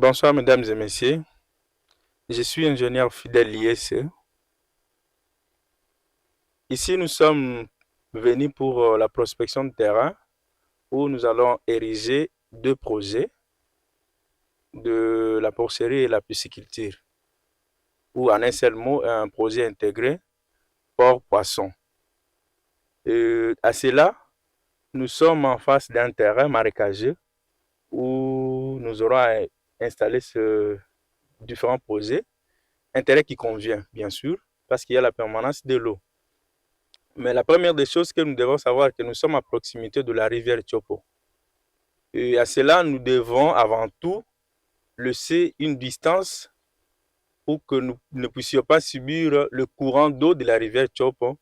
Bonsoir mesdames et messieurs, je suis ingénieur fidèle l'ISE. Ici nous sommes venus pour la prospection de terrain où nous allons ériger deux projets de la porcerie et la pisciculture, ou en un seul mot un projet intégré porc-poisson. À cela, nous sommes en face d'un terrain marécageux où nous aurons à installer différents projets, un terrain qui convient bien sûr parce qu'il y a la permanence de l'eau. Mais la première des choses que nous devons savoir, c'est que nous sommes à proximité de la rivière Tchopo. Et à cela, nous devons avant tout laisser une distance pour que nous ne puissions pas subir le courant d'eau de la rivière Tchopo,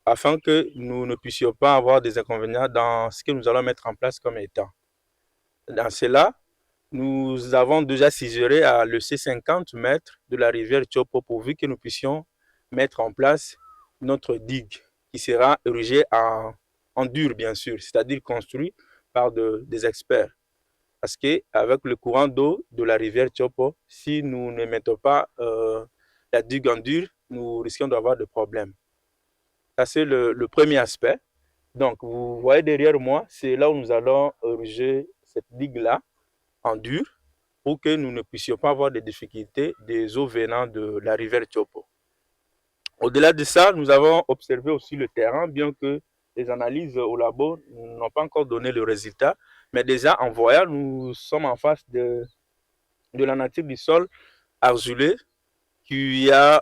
afin que nous ne puissions pas avoir des inconvénients dans ce que nous allons mettre en place comme état. Dans cela, nous avons déjà suggéré à laisser 50 mètres de la rivière Tchopo pourvu que nous puissions mettre en place notre digue qui sera érigée en dur, bien sûr, c'est-à-dire construit par des experts. Parce qu'avec le courant d'eau de la rivière Tchopo, si nous ne mettons pas la digue en dur, nous risquons d'avoir des problèmes. Ça, c'est le premier aspect. Donc, vous voyez derrière moi, c'est là où nous allons ériger cette digue-là en dur pour que nous ne puissions pas avoir des difficultés des eaux venant de la rivière Tchopo. Au-delà de ça, nous avons observé aussi le terrain, bien que les analyses au labo n'ont pas encore donné le résultat. Mais déjà, en voyant, nous sommes en face de la nature du sol argileux, qui a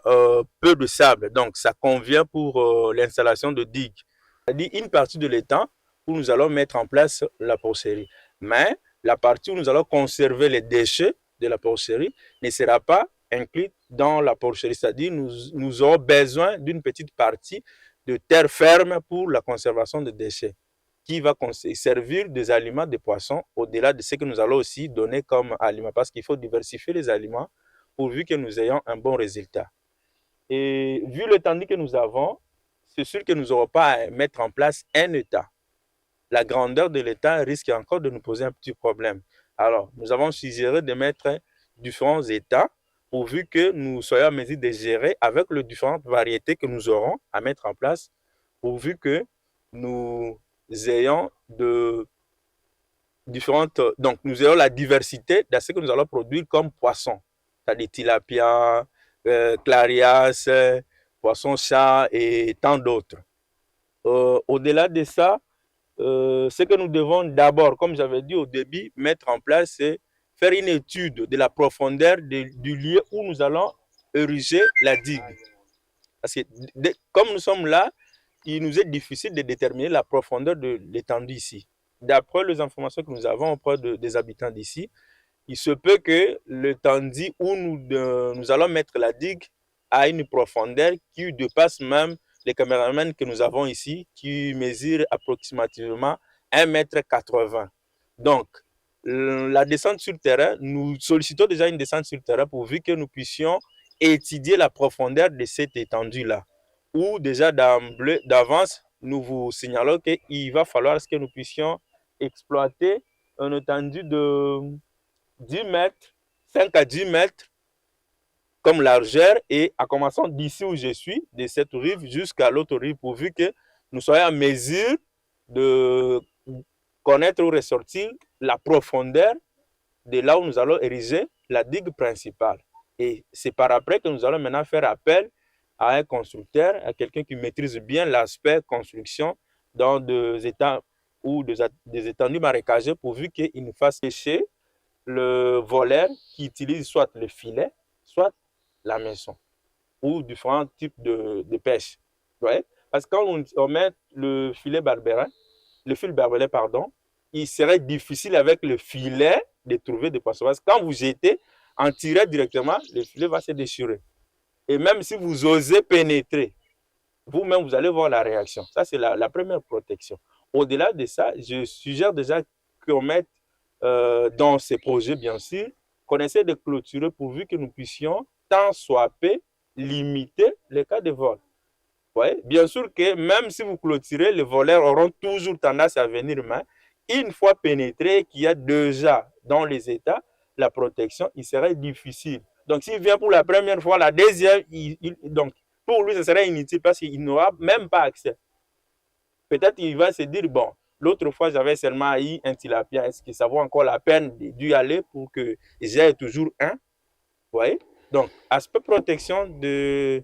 peu de sable. Donc, ça convient pour l'installation de digues. C'est-à-dire une partie de l'étang où nous allons mettre en place la porcerie. Mais la partie où nous allons conserver les déchets de la porcerie ne sera pas incluse dans la porcherie. C'est-à-dire nous aurons besoin d'une petite partie de terre ferme pour la conservation des déchets qui va servir des aliments de poissons au-delà de ce que nous allons aussi donner comme aliments parce qu'il faut diversifier les aliments pourvu que nous ayons un bon résultat. Et vu l'étendue que nous avons, c'est sûr que nous n'aurons pas à mettre en place un État. La grandeur de l'État risque encore de nous poser un petit problème. Alors, nous avons suggéré de mettre différents États pourvu que nous soyons en mesure de gérer avec les différentes variétés que nous aurons à mettre en place, pourvu que nous ayons de différentes. Donc, nous ayons la diversité de ce que nous allons produire comme poisson, c'est-à-dire tilapia, clarias, poisson-chat et tant d'autres. Au-delà de ça, ce que nous devons d'abord, comme j'avais dit au début, mettre en place, c'est faire une étude de la profondeur du lieu où nous allons ériger la digue. Parce que comme nous sommes là, il nous est difficile de déterminer la profondeur de l'étendue ici. D'après les informations que nous avons auprès des habitants d'ici, il se peut que l'étendue où nous allons mettre la digue a une profondeur qui dépasse même les caméramans que nous avons ici, qui mesurent approximativement 1,80 m. Donc, la descente sur le terrain, nous sollicitons déjà une descente sur le terrain pourvu que nous puissions étudier la profondeur de cette étendue-là. Ou déjà d'avance, nous vous signalons qu'il va falloir que nous puissions exploiter une étendue de 10 mètres, 5 à 10 mètres comme largeur et en commençant d'ici où je suis, de cette rive jusqu'à l'autre rive, pourvu que nous soyons en mesure de connaître ou ressortir la profondeur de là où nous allons ériger la digue principale. Et c'est par après que nous allons maintenant faire appel à un constructeur, à quelqu'un qui maîtrise bien l'aspect construction dans des étangs ou des étendues marécagées pourvu qu'il nous fasse pêcher le voleur qui utilise soit le filet, soit la maison ou différents types de pêche. Ouais? Parce que quand on met le filet barbelé, le fil barbelé, pardon, il serait difficile avec le filet de trouver des poissons. Parce que quand vous jetez, en tirant directement, le filet va se déchirer. Et même si vous osez pénétrer, vous-même, vous allez voir la réaction. Ça, c'est la première protection. Au-delà de ça, je suggère déjà qu'on mette dans ces projets, bien sûr, qu'on essaie de clôturer pourvu que nous puissions, tant soit peu, limiter les cas de vol. Ouais? Bien sûr que même si vous clôturez, les voleurs auront toujours tendance à venir, mais une fois pénétrés, qu'il y a déjà dans les États, la protection, il serait difficile. Donc, s'il vient pour la première fois, la deuxième, donc, pour lui, ce serait inutile parce qu'il n'aura même pas accès. Peut-être qu'il va se dire, bon, l'autre fois, j'avais seulement eu un tilapia. Est-ce que ça vaut encore la peine d'y aller pour que j'ai toujours un? Vous voyez? Donc, aspect protection de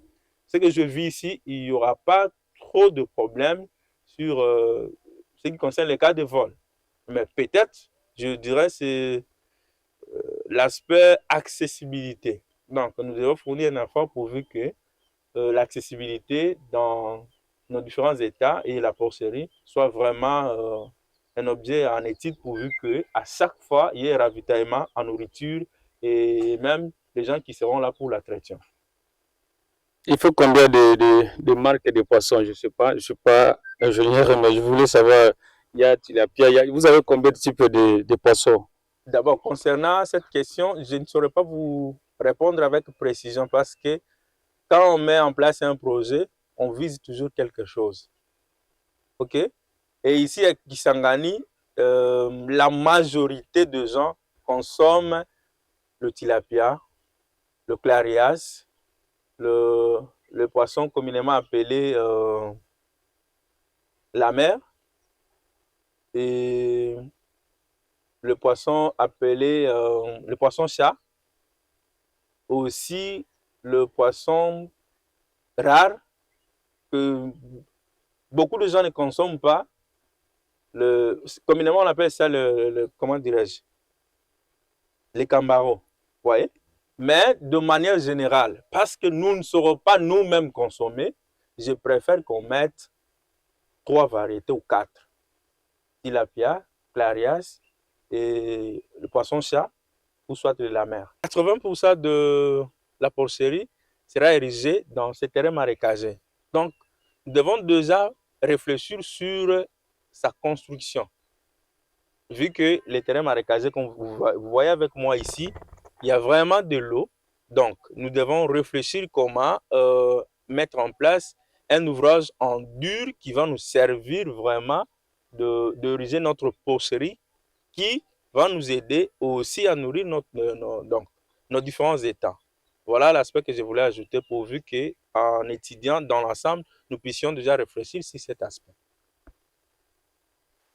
ce que je vis ici, il n'y aura pas trop de problèmes sur ce qui concerne les cas de vol. Mais peut-être, je dirais, c'est l'aspect accessibilité. Donc, nous devons fournir un effort pourvu que l'accessibilité dans nos différents États et la porcerie soit vraiment un objet en étude pourvu qu'à chaque fois, il y ait ravitaillement en nourriture et même les gens qui seront là pour la traite. Il faut combien de marques de poissons? Je ne suis pas ingénieur, mais je voulais savoir, il y a tilapia, vous avez combien de types de poissons? D'abord, concernant cette question, je ne saurais pas vous répondre avec précision parce que quand on met en place un projet, on vise toujours quelque chose. OK? Et ici à Kisangani, la majorité des gens consomment le tilapia, le clarias, le poisson communément appelé la mer et le poisson appelé le poisson chat, aussi le poisson rare que beaucoup de gens ne consomment pas. Communément, on appelle ça comment dirais-je, les cambaros. Vous voyez? Mais de manière générale, parce que nous ne saurons pas nous-mêmes consommer, je préfère qu'on mette 3 variétés ou 4. Tilapia, clarias et le poisson chat ou soit de la mer. 80% de la porcerie sera érigée dans ces terrains marécagés. Donc, nous devons déjà réfléchir sur sa construction. Vu que les terrains marécagés, comme vous voyez avec moi ici, il y a vraiment de l'eau. Donc, nous devons réfléchir comment mettre en place un ouvrage en dur qui va nous servir vraiment d'ériger notre porcerie qui va nous aider aussi à nourrir nos différents états. Voilà l'aspect que je voulais ajouter pourvu qu'en étudiant dans l'ensemble, nous puissions déjà réfléchir sur cet aspect.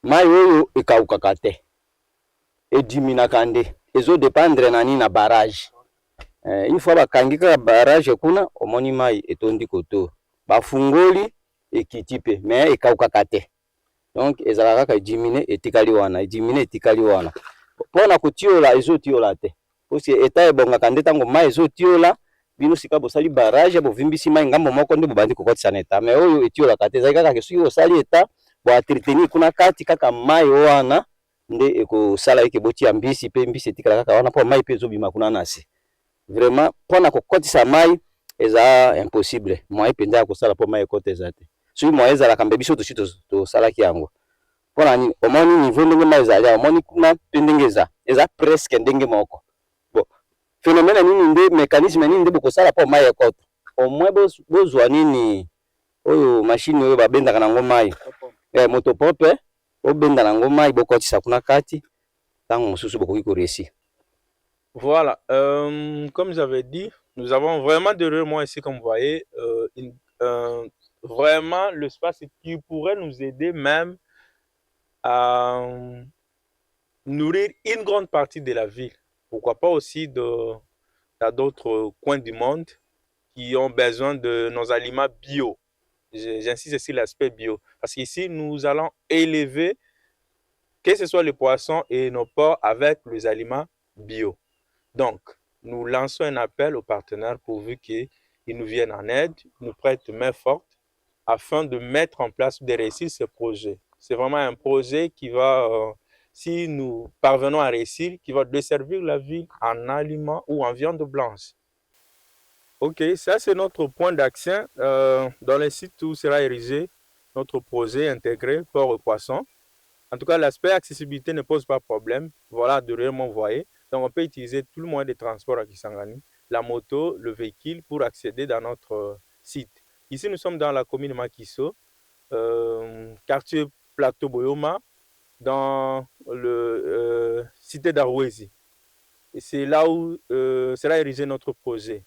Mai oyo ekaukaka te ediminaka nde ezodependre na nini na barrage. Une fois bakangi kaka barrage kuna omoni mai etondi koto bafungoli ekiti pe mais ekaukaka te, donc ezalaka kaka edimine etikali wana edimine etikali wana mpona kotiola ezotiola te posi eta ebongaka nde ntango mai ezotiola bino sika bosali barrage bovimbisi mai ngambo moko nde bobandi kokotisa na eta, mais oyo etiolaka te ezali kaka soki osali eta boatretenir kuna kati kaka mai wana nde ekosala eke botia mbisi pe mbisi etikala kaka wana mpo mai mpe ezobima kuna na se. Vraiment mpona kokotisa mai eza impossible, moyen mpenza ya kosala mpo mai ekota eza te. Soki moyen ezalaka mbe biso tosi tosalaki yango mpona nini omoni niveau ndenge mai ezali omoni kuna mpe ndenge eza presque ndenge moko. Bon, phénomène nini nde mécanisme nini nde bokosala mpo mai ekota au moins bozwa nini oyo machine oyo babendaka nango mai motopompe obenda nango mai bokotisa kuna kati ntango mosusu bokoki koréussir. Voilà, comme j'avais dit, nous avons vraiment derrière moi ici, comme vous voyez, vraiment l'espace qui pourrait nous aider même à nourrir une grande partie de la ville. Pourquoi pas aussi dans d'autres coins du monde qui ont besoin de nos aliments bio. J'insiste sur l'aspect bio. Parce qu'ici, nous allons élever, que ce soit les poissons et nos porcs, avec les aliments bio. Donc, nous lançons un appel aux partenaires pourvu qu'ils nous viennent en aide, nous prêtent main forte afin de mettre en place, de réussir ce projet. C'est vraiment un projet qui va, si nous parvenons à réussir, qui va desservir la ville en aliments ou en viande blanche. Ok, ça c'est notre point d'action dans les sites où sera érigé notre projet intégré port et poisson. En tout cas, l'aspect accessibilité ne pose pas de problème. Voilà, derrière moi, vous voyez. Donc, on peut utiliser tout le moyen de transport à Kisangani, la moto, le véhicule pour accéder dans notre site. Ici, nous sommes dans la commune Makiso, quartier Plateau Boyoma, dans le cité d'Arouézi. Et c'est là où sera érigé notre projet.